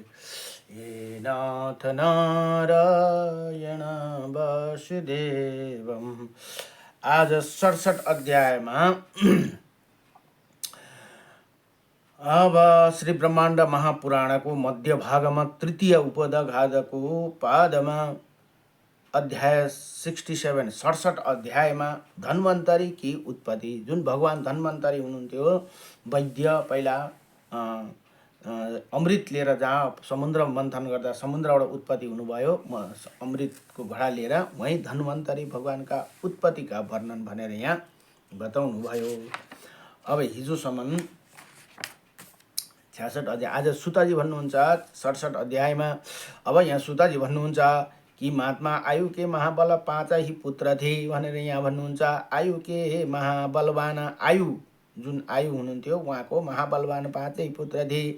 हे नाथ नारायण वासुदेवम। आज 67 अध्यायमा अब श्री ब्रह्माण्ड महापुराणको मध्य भागमा तृतीय उपदघातको पादमा अध्याय 67 67 अध्यायमा धन्वन्तरी की उत्पत्ति, जुन भगवान धन्वन्तरी हुनुहुन्थ्यो, वैद्य पहिला अमृत लिएर जहाँ समुद्र मन्थन गर्दा समुद्रबाट उत्पत्ति हुनुभयो, अमृतको घडा लिएर वहीँ धन्वन्तरी भगवानका उत्पत्तिका वर्णन भनेर यहाँ बताउनु भयो। अब हिजोसम्म 66 अध्याय, आज सुताजी भन्नुहुन्छ 67 अध्यायमा। अब यहाँ सुताजी भन्नुहुन्छ कि महात्मा आयु के महाबल 5 ही पुत्र थिए भनेर यहाँ भन्नुहुन्छ। आयु के महाबलवान, आयु जुन आयु हुनुहुन्थ्यो उहाँको महाबलवान 5 ही पुत्र थिए।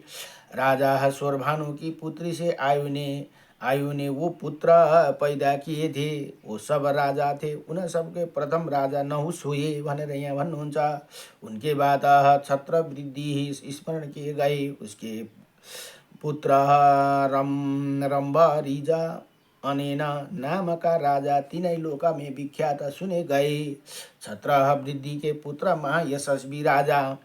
राजा स्वरभानु की पुत्री से आयु ने वो पुत्र पैदा किए थे, वो सब राजा थे, उन सबके प्रथम राजा नहुस हुए भनेर यहाँ भन्नुहुन्छ। उनके बाद छत्र वृद्धि स्मरण किए गए, उसके पुत्र रंभरीजा अनेना नाम का राजा तीनों लोका में विख्यात सुने गए। छत्र वृद्धि के पुत्र महायशस्वी राजा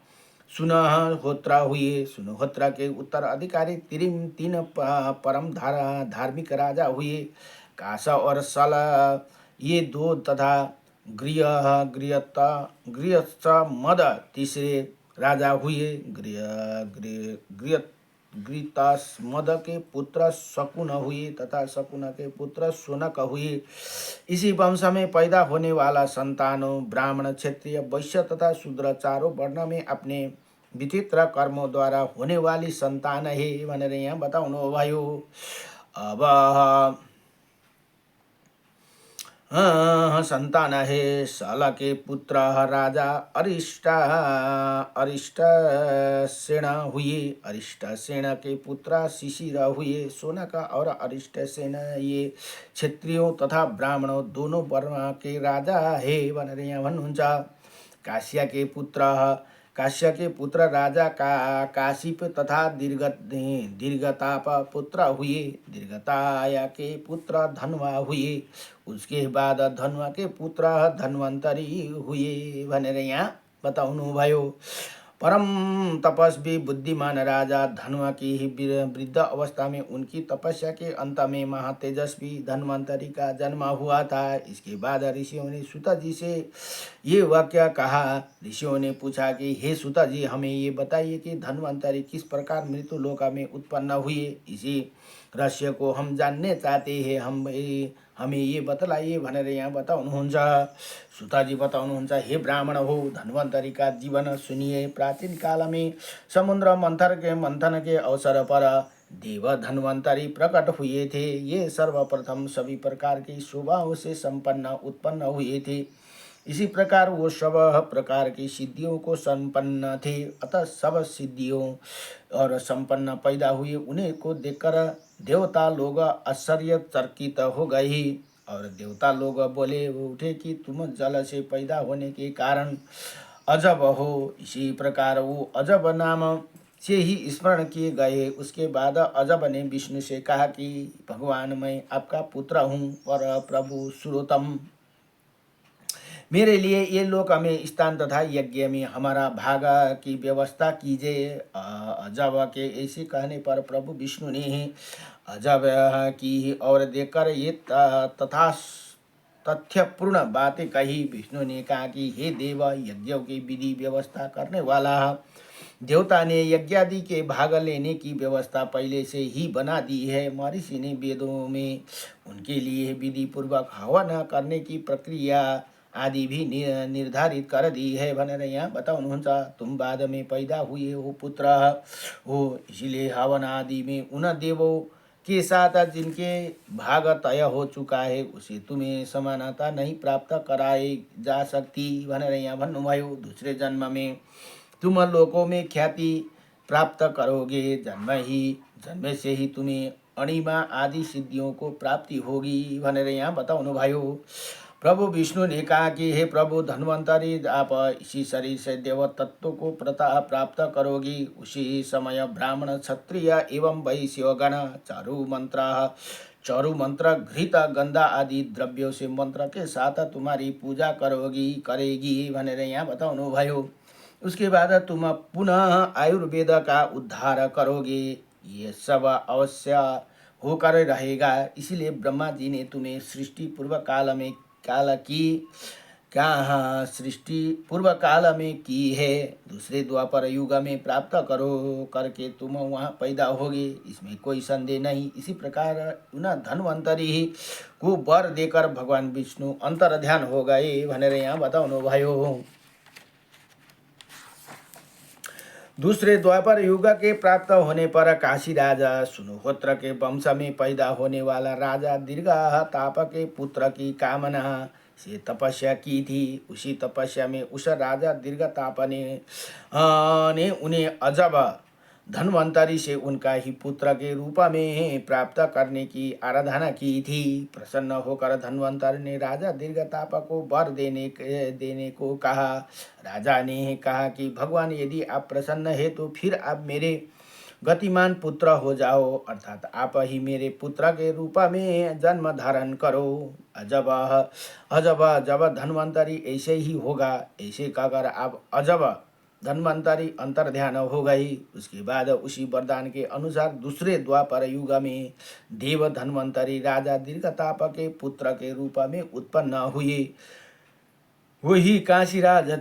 सुनहोत्रा हुए। सुनहोत्रा के उत्तर अधिकारी तीन परम धार्मिक राजा हुए। काश और सल ये दो तथा गृहस्थ मद तीसरे राजा हुए। गृहस्थ मद के पुत्र शकुन हुए तथा शकुन के पुत्र शौनक हुए। इसी वंश में पैदा होने वाला संतानों ब्राह्मण, क्षत्रिय, वैश्य तथा शूद्र चारों वर्ण में अपने विचित्र कर्मों द्वारा होने वाली संतान है भनेर यहाँ बताउनु भयो। अब संतान है। सल के पुत्र राजा अरिष्टसेन हुए। अरिष्टसेन के पुत्र शिशिर हुए। शौनक और अरिष्टसेन ये क्षत्रियों तथा ब्राह्मणों दोनों वर्ण के राजा है भनेर यहाँ भन्नुहुन्छ। काश्य के पुत्र राजा काशिप तथा दीर्घताप पुत्र हुए। दीर्घताया के पुत्र धन्वा हुए। उसके बाद धन्वा के पुत्र धन्वन्तरी हुए भनेर यहाँ बताउनु भयो। परम तपस्वी बुद्धिमान राजा धन्वा की वृद्ध अवस्था में उनकी तपस्या के अंत में महातेजस्वी धन्वन्तरी का जन्म हुआ था। इसके बाद ऋषियों ने सूता जी से ये वाक्य कहा। ऋषियों ने पूछा कि हे सूता जी, हमें ये बताइए कि धन्वन्तरी किस प्रकार मृत्यु लोक में उत्पन्न हुए। इसी रहस्य को हम जानने चाहते हैं, हमें ये बतलाइए भनेर यहाँ बताउनुहुन्छ। सूताजी बताउनुहुन्छ, हे ब्राह्मण हो, धन्वन्तरी का जीवन सुनिए। प्राचीन काल में समुद्र मंथन के अवसर पर देव धन्वन्तरी प्रकट हुए थे। ये सर्वप्रथम सभी प्रकार की शोभाओं से संपन्न उत्पन्न हुए थे। इसी प्रकार वो सब प्रकार की सिद्धियों को संपन्न थे। अतः सब सिद्धियों और संपन्न पैदा हुए। उन्हें को देखकर देवता लोग आश्चर्यचकित हो गए और देवता लोग बोले उठे कि तुम जल से पैदा होने के कारण अजब हो। इसी प्रकार वो अजब नाम से ही स्मरण किए गए। उसके बाद अजब ने विष्णु से कहा कि भगवान, मैं आपका पुत्र हूँ और प्रभु सुरोत्तम, मेरे लिए ये लोक में स्थान तथा यज्ञ में हमारा भाग की व्यवस्था कीजिए। अजब के ऐसे कहने पर प्रभु विष्णु ने अजब की और देखकर ये तथा तथ्यपूर्ण बातें कही। विष्णु ने कहा कि हे देव, यज्ञों की विधि व्यवस्था करने वाला देवता ने यज्ञादि के भाग लेने की व्यवस्था पहले से ही बना दी है। महर्षि ने वेदों में उनके लिए विधि पूर्वक हवन करने की प्रक्रिया आदि भी निर्धारित कर दी है भनेर यहाँ बताउनुहुन्छ। तुम बाद में पैदा हुए हो पुत्र हो, इसलिए हवन आदि में उन देवों के साथ जिनके भाग तय हो चुका है उसे तुम्हें समानता नहीं प्राप्त कराई जा सकती भनेर यहाँ भन्नुभयो। दूसरे जन्म में तुम लोकों में ख्याति प्राप्त करोगे। जन्म से ही तुम्हें अणिमा आदि सिद्धियों को प्राप्ति होगी भनेर यहाँ बताउनु भयो। प्रभु विष्णु ने कहा कि हे प्रभु धन्वंतरी, आप इसी शरीर से देव तत्व को प्राप्त करोगी। उसी समय ब्राह्मण क्षत्रिय एवं वैश्य गण चारु मंत्र घृत गंधा आदि द्रव्यों से मंत्र के साथ तुम्हारी पूजा करेगी भनेर यहाँ बताउनु भयो। उसके बाद तुम पुनः आयुर्वेद का उद्धार करोगे। ये सब अवश्य होकर रहेगा। इसलिए ब्रह्मा जी ने तुम्हें सृष्टि पूर्व काल में की है। दूसरे द्वापर युग में प्राप्त करके तुम वहाँ पैदा होगे, इसमें कोई संदेह नहीं। इसी प्रकार उन धन्वंतरी को वर देकर भगवान विष्णु अंतर ध्यान हो गए भनेर यहाँ बताउनु भयो। दूसरे द्वापर युग के प्राप्त होने पर काशी राजा सुनहोत्र के वंश में पैदा होने वाला राजा दीर्घताप के पुत्र की कामना से तपस्या की थी। उसी तपस्या में उस राजा दीर्घताप ने उन्हें अजब धन्वंतरी से उनका ही पुत्र के रूप में प्राप्त करने की आराधना की थी। प्रसन्न होकर धन्वंतरी ने राजा दीर्घताप को वर देने को कहा। राजा ने कहा कि भगवान, यदि आप प्रसन्न है तो फिर आप मेरे गतिमान पुत्र हो जाओ, अर्थात आप ही मेरे पुत्र के रूप में जन्म धारण करो। जब धन्वंतरी ऐसे ही होगा, ऐसे कहकर आप अजब धन्वंतरी अंतर ध्यान हो गई। उसके बाद उसी वरदान के अनुसार दूसरे द्वापर युग में देव धन्वंतरी राजा दीर्घताप के पुत्र के रूप में उत्पन्न हुए। वही काशीराज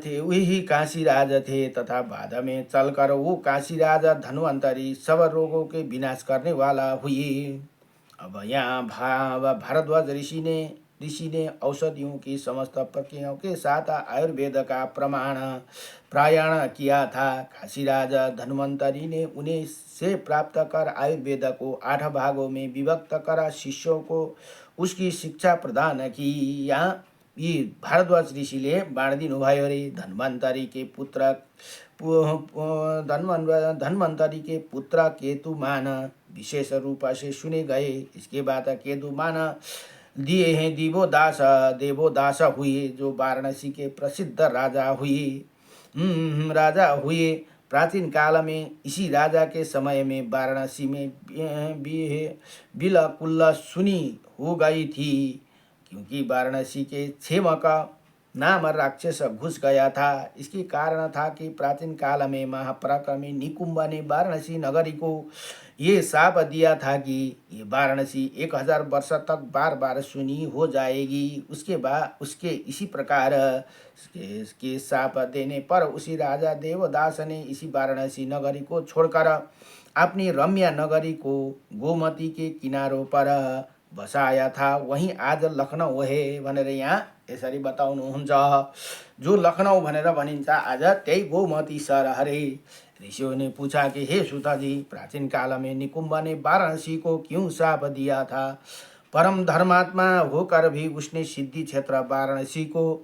थे तथा बाद में चलकर वो काशीराज धन्वंतरी सब रोगों के विनाश करने वाला हुए। अब यहाँ भारद्वाज ऋषि ने औषधियों की समस्त प्रक्रियाओं के साथ आयुर्वेद का प्रायण किया था। काशीराज धन्वंतरी ने उन्हें से प्राप्त कर आयुर्वेद को 8 भागों में विभक्त कर शिष्यों को उसकी शिक्षा प्रदान की। यहाँ यी भारद्वाज ऋषिले बाँडिदिनु भयो रे। धन्वंतरी के पुत्र केतुमान विशेष रूप से सुने गए। इसके बाद केतुमान दिए हैं देवोदास हुए, जो वाराणसी के प्रसिद्ध राजा हुए। प्राचीन काल में इसी राजा के समय में वाराणसी में बिलकुल सुनी हो गई थी, क्योंकि वाराणसी के क्षेमक नाम राक्षस घुस गया था। इसके कारण था कि प्राचीन काल में महापराक्रमी निकुंभ ने वाराणसी नगरी को ये शाप दिया था कि ये वाराणसी 1000 वर्ष तक बार बार सुनी हो जाएगी। उसके इसी प्रकार के शाप देने पर उसी राजा देवदास ने इसी वाराणसी नगरी को छोड़कर अपनी रम्य नगरी को गोमती के किनारों पर बसाया था। वहीं आज लखनऊ है भनेर यहाँ यसरी बताउनुहुन्छ। जो लखनऊ भनेर भनिन्छ आज त्यही गोमती शहर हरे। ऋषियों ने पूछा कि हे सुता जी, प्राचीन काल में निकुंभ ने वाराणसी को क्यों शाप दिया था? परम धर्मात्मा होकर भी उसने सिद्धि क्षेत्र वाराणसी को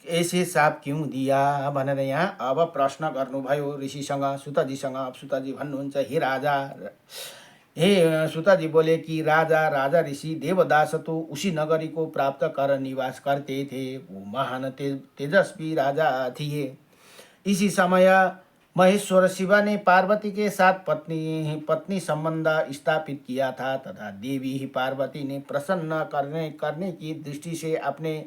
ऐसे शाप क्यों दिया भनेर यहाँ अब प्रश्न गर्नुभयो ऋषिसँग, सुताजीसँग। अब सुताजी भन्नुहुन्छ, हे राजा, हे सुताजी बोले कि राजा ऋषि देवदास तो उसी नगरी को प्राप्त कर निवास करते थे। वो महान तेजस्वी राजा थे। इसी समय महेश्वर शिव ने पार्वती के साथ पत्नी संबंध स्थापित किया था तथा देवी ही पार्वती ने प्रसन्न करने की दृष्टि से अपने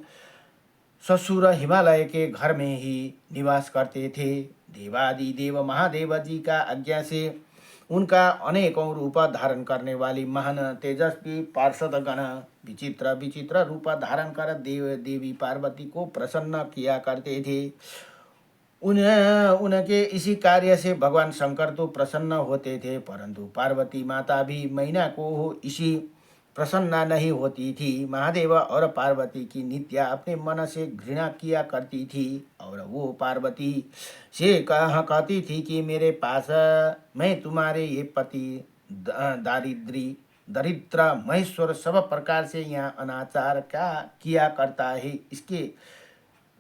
ससुर हिमालय के घर में ही निवास करते थे। देवादि देव महादेव जी का आज्ञा से उनका अनेकों रूप धारण करने वाली महान तेजस्वी पार्षदगण विचित्र रूप धारण कर देवी पार्वती को प्रसन्न किया करते थे। उनके इसी कार्य से भगवान शंकर तो प्रसन्न होते थे, परंतु पार्वती माता भी मैना को इसी प्रसन्न नहीं होती थी। महादेव और पार्वती की नित्या अपने मन से घृणा किया करती थी और वो पार्वती से कहती थी कि मेरे पास मैं तुम्हारे ये पति दरिद्र महेश्वर सब प्रकार से यहाँ अनाचार क्या किया करता है,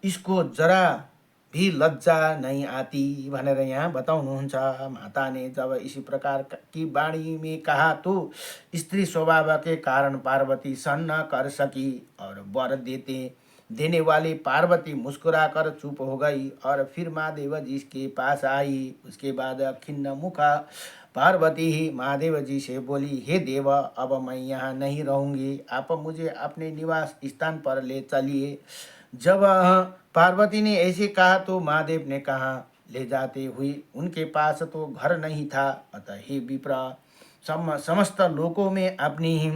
इसको जरा भी लज्जा नहीं आती भनेर यहाँ बताउनुहुन्छ। माता ने जब इसी प्रकार की वाणी में कहा तो स्त्री स्वभाव के कारण पार्वती सहन न कर सकी और वर देने वाली पार्वती मुस्कुराकर चुप हो गई और फिर महादेव जी के पास आई। उसके बाद खिन्न मुखा पार्वती ही महादेव जी से बोली, हे देव, अब मैं यहाँ नहीं रहूंगी, आप मुझे अपने निवास स्थान पर ले चलिए। जब पार्वती ने ऐसे कहा तो महादेव ने कहा, ले जाते हुए उनके पास तो घर नहीं था, अतः हे विप्र, समस्त लोकों में अपनी ही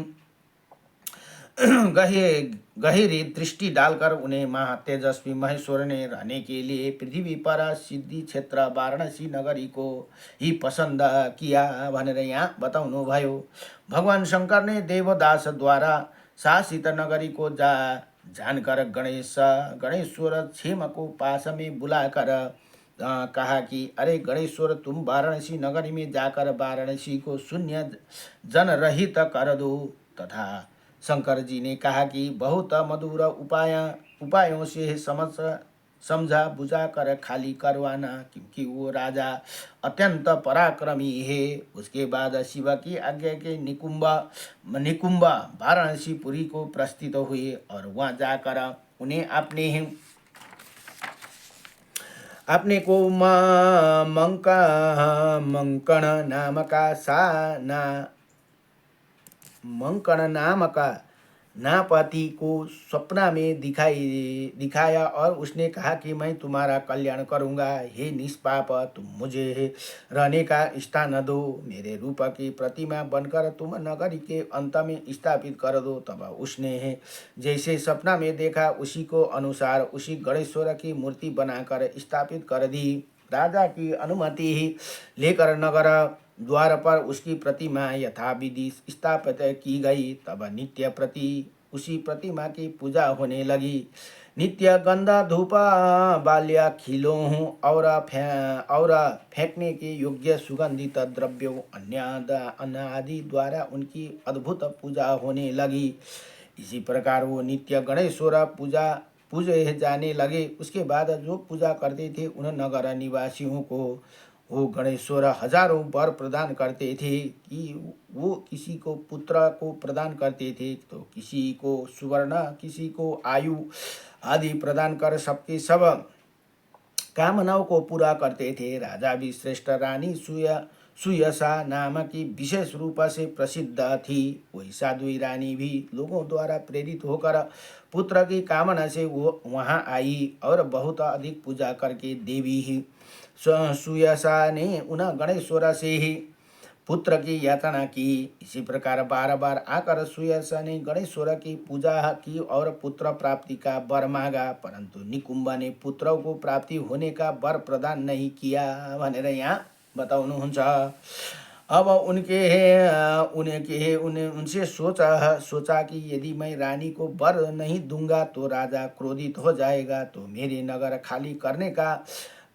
गहरी दृष्टि डालकर उन्हें महातेजस्वी महेश्वर ने रहने के लिए पृथ्वी पर सिद्धि क्षेत्र वाराणसी नगरी को ही पसंद किया भनेर यहाँ बताउनु भयो। भगवान शंकर ने देवदास द्वारा शासित नगरी को जानकर गणेश्वर क्षेम को पास में बुलाकर कहा कि अरे गणेश्वर, तुम वाराणसी नगरी में जाकर वाराणसी को शून्य जन रहित कर दो। तथा शंकर जी ने कहा कि बहुत मधुर उपायों से समझा बुझा कर खाली करवाना, क्योंकि वो राजा अत्यंत पराक्रमी है। उसके बाद शिव की आज्ञा के निकुंभ वाराणसीपुरी को प्रस्थित हुए और वहां जाकर उन्हें अपने को मंकण नाम का नापति को स्वप्न में दिखाया और उसने कहा कि मैं तुम्हारा कल्याण करूंगा। हे निष्पाप, तुम मुझे रहने का स्थान दो, मेरे रूप की प्रतिमा बनकर तुम नगरी के अंत में स्थापित कर दो। तब उसने जैसे सपना में देखा उसी को अनुसार उसी गणेश्वर की मूर्ति बनाकर स्थापित कर दी। राजा की अनुमति लेकर नगर द्वार पर उसकी प्रतिमा यथाविधि स्थापित की गई। तब नित्य प्रति उसी प्रतिमा की पूजा होने लगी। नित्य गंधा धूप बाल्या खिलों और फेंकने के योग्य सुगंधित द्रव्यों अन्य आदि द्वारा उनकी अद्भुत पूजा होने लगी। इसी प्रकार वो नित्य गणेश्वर पूजे जाने लगे। उसके बाद जो पूजा करते थे उन नगर निवासियों को वो गणेश्वर हजारों वर प्रदान करते थे कि वो किसी को पुत्र को प्रदान करते थे, तो किसी को सुवर्ण, किसी को आयु आदि प्रदान कर सबके सब कामनाओं को पूरा करते थे। राजा भी श्रेष्ठ रानी सुयसा नाम की विशेष रूप से प्रसिद्ध थी। वही साध्वी रानी भी लोगों द्वारा प्रेरित होकर पुत्र की कामना से वो वहाँ आई और बहुत अधिक पूजा करके देवी ही सुयसा ने उन गणेश्वर से ही पुत्र की यातना की। इसी प्रकार बार बार आकर सुयसा ने गणेश्वर की पूजा की और पुत्र प्राप्ति का वर मांगा, परंतु निकुंभ ने पुत्रों को प्राप्ति होने का वर प्रदान नहीं किया भनेर यहाँ बताउनुहुन्छ। अब उनसे सोचा कि यदि मैं रानी को वर नहीं दूंगा तो राजा क्रोधित हो जाएगा, तो मेरे नगर खाली करने का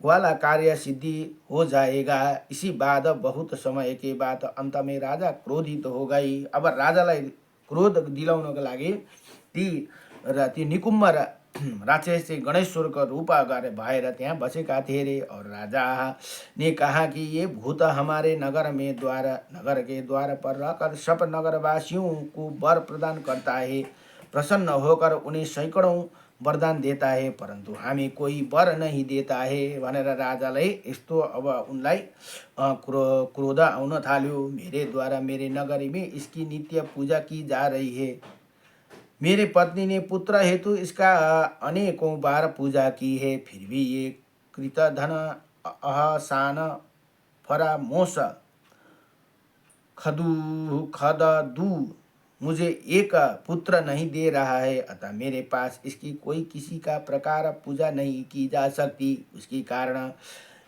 वाला कार्य सिद्धि हो जाएगा। इसी बाद बहुत समय के बाद अंत में राजा क्रोधित हो गई। अब राजालाई क्रोध दिलाउनको लागि ती निकुम्भ राक्षस से गणेश्वर का रूप भएर त्यहाँ बसेका थे रे। और राजा ने कहा कि ये भूत हमारे नगर के द्वार पर रहकर सब नगरवासियों को वर प्रदान करता है, प्रसन्न होकर उन्हें सैकड़ों वरदान देता है, परंतु हामी कोई वर नहीं देता है भनेर राजालाई यस्तो अब उनलाई क्रोध आउन थाल्यो। मेरे द्वारा मेरे नगरी में इसकी नित्य पूजा की जा रही है। मेरे पत्नी ने पुत्र हेतु इसका अनेकों बार पूजा की है, फिर भी ये कृतधन अहसान फरामोश खदू मुझे एक पुत्र नहीं दे रहा है, अतः मेरे पास इसकी कोई किसी का प्रकार पूजा नहीं की जा सकती। उसके कारण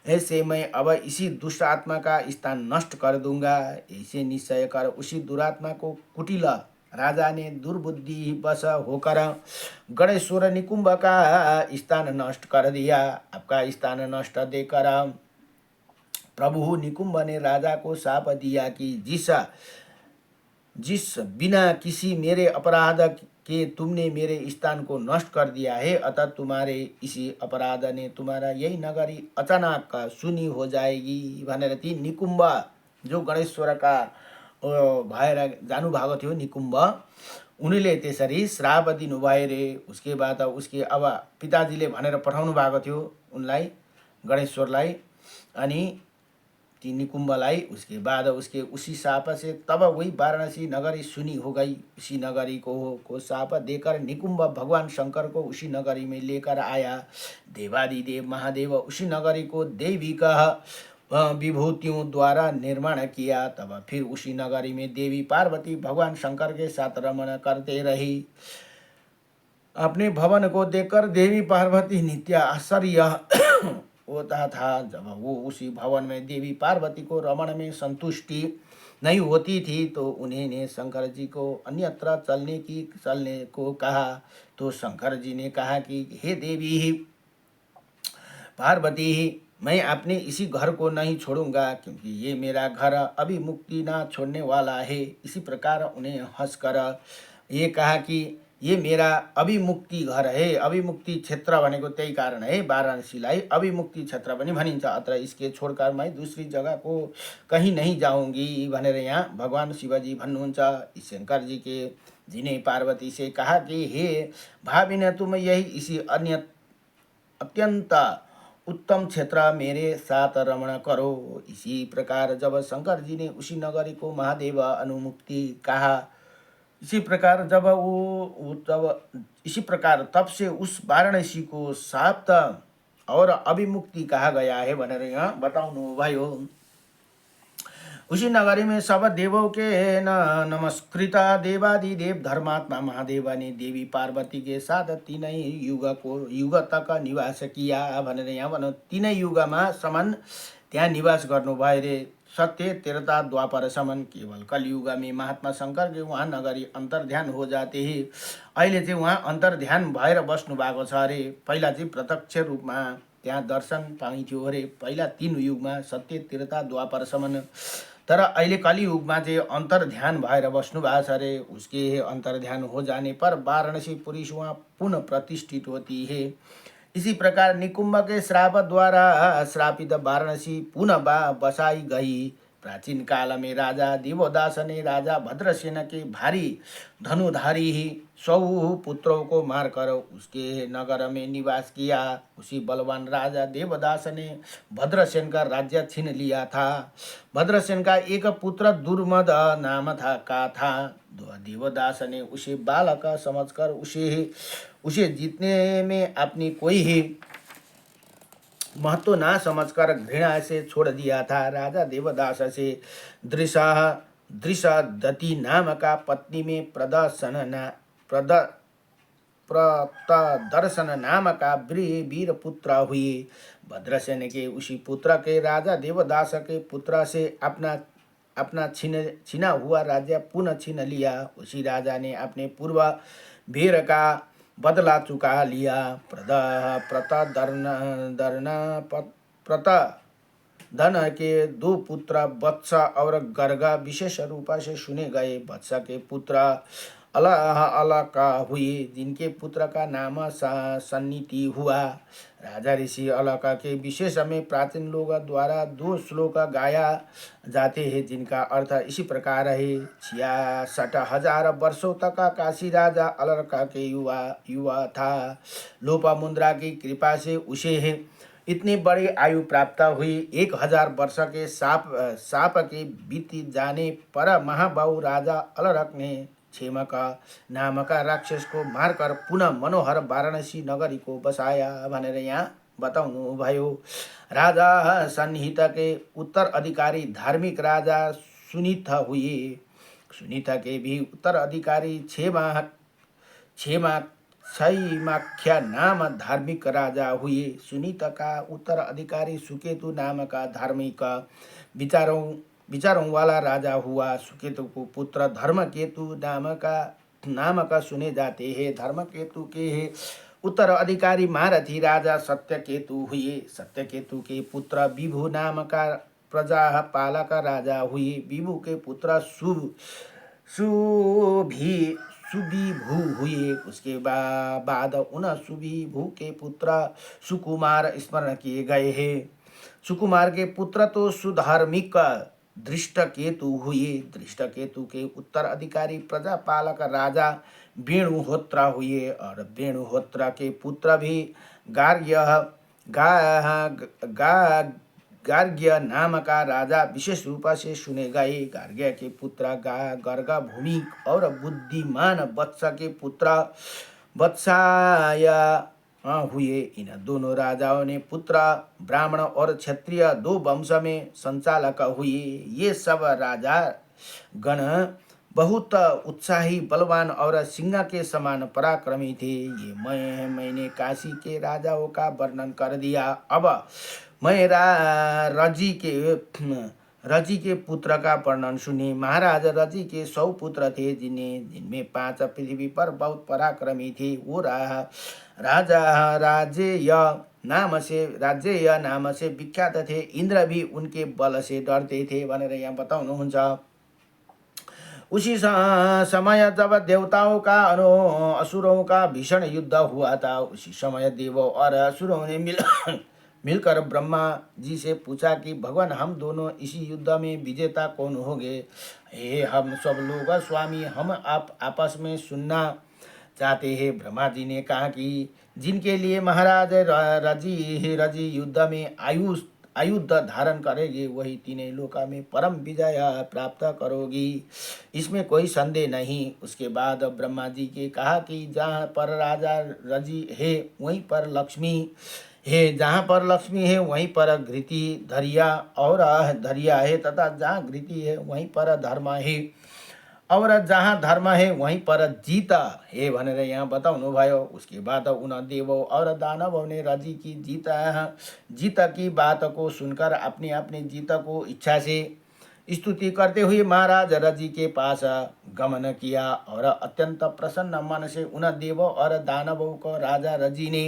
ऐसे मैं अब इसी दुष्ट आत्मा का स्थान नष्ट कर दूंगा। ऐसे निश्चय कर उसी दुरात्मा को कुटिल राजा ने दुर्बुद्धि वश होकर गणेश्वर निकुंभ का स्थान नष्ट कर दिया। आपका स्थान नष्ट देकर प्रभु निकुंभ ने राजा को शाप दिया कि जिस बिना किसी मेरे अपराध के तुमने मेरे स्थान को नष्ट कर दिया है, अतः तुम्हारे इसी अपराध ने तुम्हारा यही नगरी अचानक शून्य हो जाएगी भनेर ती निकुंभ जो गणेश्वर का भएर जानुभएको थियो निकुम्भ। उनीले त्यसरी श्राप दिनुभयो रे। उसके बाद उसके अब पिताजीले भनेर पठाउनु भएको थियो उनलाई, गणेश्वरलाई, अनि ती निकुम्भलाई। उसके बाद उसके उसी शाप से तब वही वाराणसी नगरी सुनी हो गई। उसी नगरी को शाप देकर निकुम्भ भगवान शंकर को उसी नगरी में लेकर आया। देवादिदेव महादेव उसी नगरी को देवी का विभूतियों द्वारा निर्माण किया। तब फिर उसी नगरी में देवी पार्वती भगवान शंकर के साथ रमण करते रही। अपने भवन को देखकर देवी पार्वती नित्य आश्चर्य होता था। जब वो उसी भवन में देवी पार्वती को रमण में संतुष्टि नहीं होती थी तो उन्हें शंकर जी को अन्यत्र चलने को कहा। तो शंकर जी ने कहा कि हे देवी पार्वती, मैं अपने इसी घर को नहीं छोड़ूंगा, क्योंकि ये मेरा घर अभी मुक्ति ना छोड़ने वाला है। इसी प्रकार उन्हें हंसकर ये कहा कि ये मेरा अभिमुक्ति घर है। अभिमुक्ति क्षेत्र भनेको त्यही कारण है, वाराणसीलाई अभिमुक्ति क्षेत्र पनि भनिन्छ। अत्र इसके छोडकर मैं दूसरी जगह को कहीं नहीं जाऊंगी भनेर यहाँ भगवान शिवजी भन्नुहुन्छ। शंकर जी के जी ने पार्वती से कहा कि हे भाविन, तुम यही इसी अन्य अत्यंत उत्तम क्षेत्र मेरे साथ रमण करो। इसी प्रकार जब शंकर जी ने उसी नगरी को महादेव अनुमुक्ति कहा, इसी प्रकार इसी प्रकार तब से उस वाराणसी को शाप और अभिमुक्ति कहा गया है भनेर यहाँ बताउनु भयो। उसी नगरी में सब देवों के नमस्कृता देवादिदेव धर्मात्मा महादेव ने देवी पार्वती के साथ तीनै युग तक निवास किया भनेर यहाँ भनौँ। तीनै युगमा सम्म त्यहाँ निवास गर्नुभयो रे। सत्य त्रेता द्वापर समन केवल कलयुग में महात्मा शंकर के वहाँ नगरी अंतर्ध्यान हो जाते हैं। अहिले चाहिँ वहाँ अंतर्ध्यान भएर बस्नु भएको छ अरे। पहिला चाहिँ प्रत्यक्ष रूपमा त्यहाँ दर्शन पाइन्थ्यो अरे, पहिला 3 युगमा सत्य त्रेता द्वापर समन। तर अहिले कलियुगमा चाहिँ अंतर्ध्यान भएर बस्नु भएको छ अरे। उसके अंतर्ध्यान हो जाने पर वाराणसी पुरी वहाँ पुनः प्रतिष्ठित होती है। इसी प्रकार निकुंभ के श्राप द्वारा श्रापित वाराणसी पुनः बसाई गई। प्राचीन काल में राजा देवदास ने राजा भद्रसेन के भारी धनुधारी 100 पुत्रों को मारकर उसके नगर में निवास किया। उसी बलवान राजा देवदास ने भद्रसेन का राज्य छीन लिया था। भद्रसेन का एक पुत्र दुर्मद नाम था। देवदास ने उसे बालक समझकर उसे जीतने में अपनी कोई ही महत्व ना समझकर घृणा से छोड़ दिया था। राजा देवदास से दृषदती नाम का पत्नी में प्रतदर्शन नाम का वीर पुत्र हुए। भद्रसेन के उसी पुत्र के राजा देवदास के पुत्र से अपना छीना हुआ राज्य पुनः छीन लिया। उसी राजा ने अपने पूर्व वीर का बदला चुका लिया। प्रतधन के 2 पुत्र वत्स और गर्ग विशेष रूप से सुने गए। वत्स के पुत्र अलका हुए, जिनके पुत्र का नाम सन्नीति हुआ। राजा ऋषि अलका के विशेष में प्राचीन लोग द्वारा 2 श्लोक गाया जाते हैं, जिनका अर्थ इसी प्रकार है। 66,000 वर्षों तक काशी राजा अलका के युवा था। लोपामुद्रा की कृपा से उसे इतनी बड़ी आयु प्राप्त हुई। 1000 वर्ष के साप के बीत जाने पर महाबाहु राजा अलरक ने क्षेमक नामक राक्षस को मारकर पुनः मनोहर वाराणसी नगरी को बसाया भनेर यहाँ बताउनु भयो। राजा सन्निहित के उत्तराधिकारी धार्मिक राजा सुनीत हुए। सुनीत के भी उत्तराधिकारी क्षैमाख्या नाम धार्मिक राजा हुए। सुनीत का उत्तराधिकारी सुकेतु नाम का धार्मिक विचारों वाला राजा हुआ। सुकेतु को पुत्र धर्मकेतु नाम का सुने जाते हैं। धर्मकेतु के उत्तराधिकारी महारथी राजा सत्यकेतु हुए। सत्यकेतु के पुत्र विभु नाम का प्रजा पालक राजा हुए। विभु के पुत्र सुविभू हुए। उसके बाद उन सुविभू के पुत्र सुकुमार स्मरण किए गए हैं। सुकुमार के पुत्र तो सुधार्मिक दृष्टकेतु हुए। दृष्टकेतु के उत्तराधिकारी प्रजापालक राजा वेणुहोत्र हुए और वेणुहोत्र के पुत्र भी गार्ग्य गा, गा, गार्ग्य नाम का राजा विशेष रूप से सुने गए। गार्ग्य के पुत्र गर्ग भूमि और बुद्धिमान वत्स के पुत्र वत्साय हुए। इन दोनों राजाओं ने पुत्र ब्राह्मण और क्षत्रिय दो वंश में संचालक हुए। ये सब राजा गण बहुत उत्साही, बलवान और सिंह के समान पराक्रमी थे। ये मैंने काशी के राजाओं का वर्णन कर दिया। अब मैं रजी के पुत्र का वर्णन सुनिए। महाराज रजी के 100 पुत्र थे, जिनमें 5 पृथ्वी पर बहुत पराक्रमी थे। वो राजा राज्य नाम से विख्यात थे। इंद्र भी उनके बल से डरते थे भनेर यहाँ बताउनुहुन्छ। उसी समय जब देवताओं का असुरों का भीषण युद्ध हुआ था, उसी समय देवों और असुरों ने मिलकर ब्रह्मा जी से पूछा कि भगवान, हम दोनों इसी युद्ध में विजेता कौन होंगे? हे हम सब लोग स्वामी, हम आप आपस में सुनना चाहते हैं। ब्रह्मा जी ने कहा कि जिनके लिए महाराज रजी युद्ध में आयुध धारण करेगी, वही तीनों लोका में परम विजय प्राप्त करोगी, इसमें कोई संदेह नहीं। उसके बाद ब्रह्मा जी के कहा कि जहाँ पर राजा रजी है वहीं पर लक्ष्मी है, जहाँ पर लक्ष्मी है वहीं पर घृति धरिया है, तथा जहाँ घृति है वहीं पर धर्म है, और जहाँ धर्म है वहीं पर जीत है भनेर यहाँ बताउनु भयो। उसके बाद उन देवों और दानवों ने रजी की जीत की बात को सुनकर अपनी अपनी जीत को इच्छा से स्तुति करते हुए महाराज रजी के पास गमन किया और अत्यंत प्रसन्न मन से उन देवों और दानवों को राजा रजी ने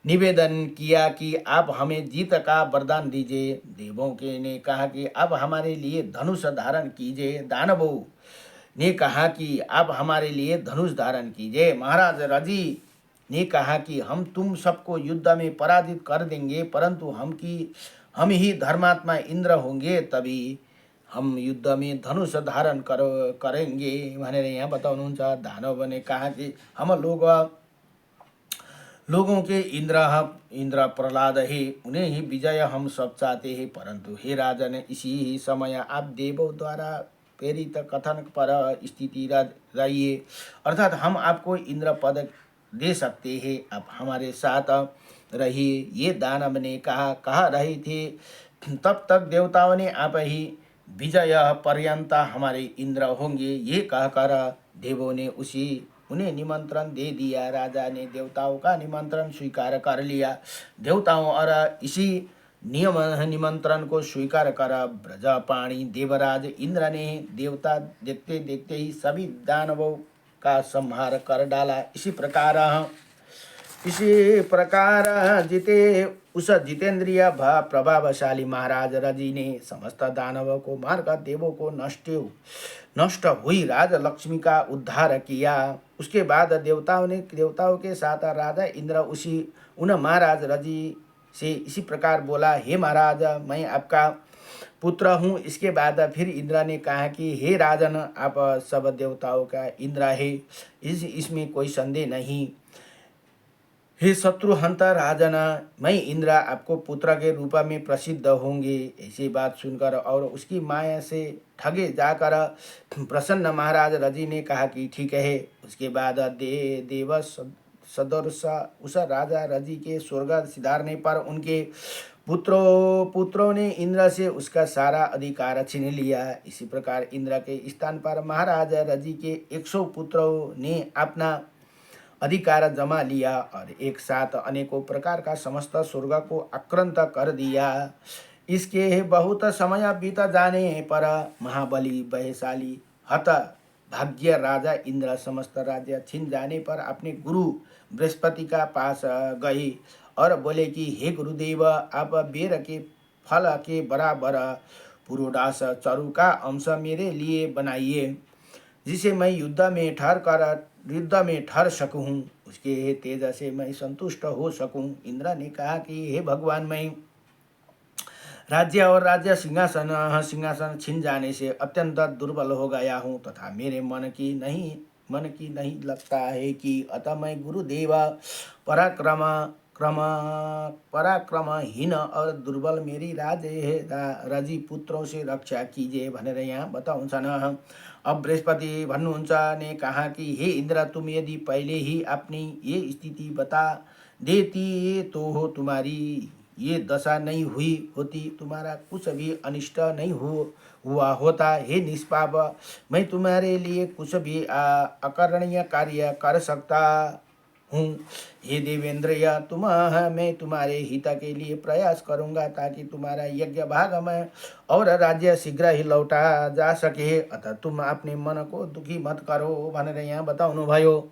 निवेदन किया कि आप हमें जीत का वरदान दीजिए। देवों के ने कहा कि आप हमारे लिए धनुष धारण कीजिए। दानवों ने कहा कि आप हमारे लिए धनुष धारण कीजिए। महाराज रजी ने कहा कि हम तुम सबको युद्ध में पराजित कर देंगे, परंतु हम ही धर्मात्मा इंद्र होंगे, तभी हम युद्ध में धनुष धारण करेंगे भनेर यहाँ बताउनुहुन्छ। दानव ने कहा कि हम लोगों के इंद्र प्रहलाद है, उन्हें ही विजय हम सब चाहते हैं, परंतु हे राजन, इसी ही समय आप देवों द्वारा प्रेरित कथन पर स्थिति रहिए, अर्थात हम आपको इंद्र पद दे सकते हैं, आप हमारे साथ रहिए। ये दानव ने कहा रहे थे। तब तक देवताओं ने आप ही विजय पर्यंत हमारे इंद्र होंगे, ये कहकर देवों ने उन्हें निमंत्रण दे दिया। राजा ने देवताओं का निमंत्रण स्वीकार कर लिया। देवताओं और इसी निमंत्रण को स्वीकार कर ब्रजपाणी देवराज इंद्र ने देवता देखते देखते ही सभी दानवों का संहार कर डाला। इसी प्रकार उस जितेंद्रिय प्रभावशाली महाराज रजी ने समस्त दानवों को मारकर देवों को नष्ट हुई राजलक्ष्मी का उद्धार किया। उसके बाद देवताओं के साथ राजा इंद्र उन महाराज रजी से इसी प्रकार बोला, हे महाराज, मैं आपका पुत्र हूँ। इसके बाद फिर इंद्र ने कहा कि हे राजन, आप सब देवताओं का इंद्र है, इसमें कोई संदेह नहीं। हे शत्रुहंता राजन, मैं इंद्र आपको पुत्र के रूप में प्रसिद्ध होंगे। ऐसी बात सुनकर और उसकी माया से ठगे जाकर प्रसन्न महाराज रजी ने कहा कि ठीक है। उसके बाद देव सदर्श उस राजा रजी के स्वर्ग सिधारने पर उनके पुत्रों ने इंद्र से उसका सारा अधिकार छीन लिया। इसी प्रकार इंद्र के स्थान पर महाराज रजी के 100 पुत्रों ने अपना अधिकार जमा लिया और एक साथ अनेकों प्रकार का समस्त स्वर्ग को आक्रांत कर दिया। इसके बहुत समय बीत जाने पर महाबली बलशाली हत भाग्य राजा इंद्र समस्त राज्य छीन जाने पर अपने गुरु बृहस्पति का पास गए और बोले कि हे गुरुदेव, आप बेर के फल के बराबर पुरोडास चरु का अंश मेरे लिए बनाइए, जिसे मैं युद्ध में ठहर सकूं, उसके तेज से मैं संतुष्ट हो सकूं। इंद्र ने कहा कि हे भगवान, मैं राज्य और राज्य सिंहासन सिंहासन छिन जाने से अत्यंत दुर्बल हो गया हूँ तथा मेरे मन की नहीं लगता है कि अतः मैं गुरुदेव पराक्रम क्रम पराक्रमहीन और दुर्बल मेरी राजी पुत्रों से रक्षा कीजिए भनेर यहाँ बताउँछन्। अब बृहस्पति भन्नुहुन्छ ने कहा कि हे इंद्र, तुम यदि पहले ही अपनी ये स्थिति बता देती तो तुम्हारी ये दशा नहीं हुई होती, तुम्हारा कुछ भी अनिष्ट नहीं हुआ होता। हे निष्पाप, मैं तुम्हारे लिए कुछ भी अकरणीय कार्य कर सकता हूँ। हे देवेंद्र, मैं तुम्हारे हित के लिए प्रयास करूँगा ताकि तुम्हारा यज्ञ भाग में और राज्य शीघ्र ही लौटा जा सके। अतः तुम अपने मन को दुखी मत करो भनेर यहाँ बताउनु भयो।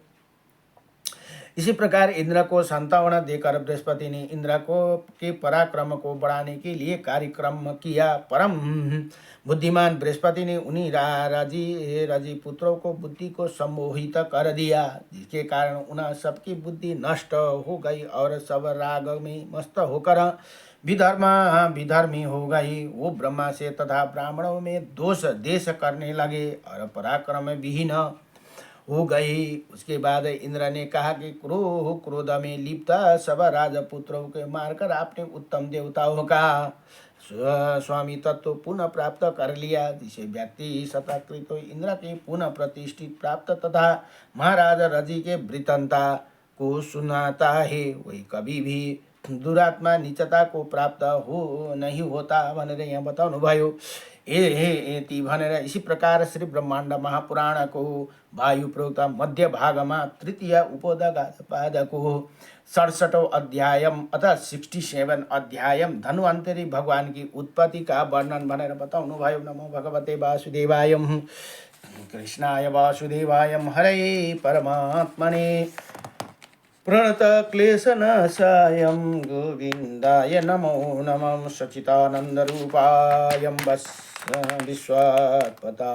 इसी प्रकार इंद्र को सांत्वना देकर बृहस्पति ने इंद्र को के पराक्रम को बढ़ाने के लिए कार्यक्रम किया। परम बुद्धिमान बृहस्पति ने उन्हीं राजी पुत्रों को बुद्धि को सम्मोहित कर दिया, जिसके कारण उन सबकी बुद्धि नष्ट हो गई और सब राग में मस्त होकर विधर्मी हो गई। वो ब्रह्मा से तथा ब्राह्मणों में दोष देश करने लगे और पराक्रम विहीन हो गई। उसके बाद इंद्र ने कहा कि क्रोध में लिप्त सब राजपुत्रों के मारकर आपने उत्तम देवताओं का स्वामी तत्व पुनः प्राप्त कर लिया, जिसे व्यक्ति सताकृत इंद्र के पुनः प्रतिष्ठित प्राप्त तथा महाराज रजी के वृत्तांता को सुनाता है, वही कभी भी दुरात्मा नीचता को प्राप्त हो नहीं होता भनेर यहाँ बताउनु भयो। एति भनेर इसी प्रकार श्री ब्रह्माण्ड महापुराण को वायु प्रोक्त मध्य भाग में तृतीय उपोदघात को 67 अध्याय अतः 67 अध्याय धन्वंतरी भगवान की उत्पत्ति का वर्णन भनेर बताउनु भयो। नमो भगवते वासुदेवाय कृष्णाय वासुदेवाय हरे परमात्मने प्रणत क्लेशनाशाय गोविंदाय नमो नमः सच्चिदानंद रूपाय विश्वात्पतादिहेतवे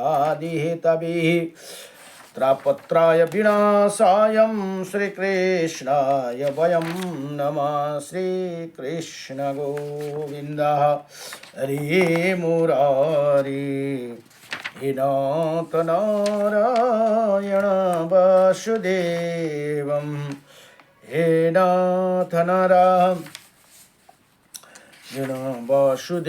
त्रापत्राय विनाशाय श्रीकृष्णाय वयं नमः। श्रीकृष्ण गोविंद हरे मुरारी हे नाथ नारायण वासुदेवं हे नाथ नारायण वासुदेवम्।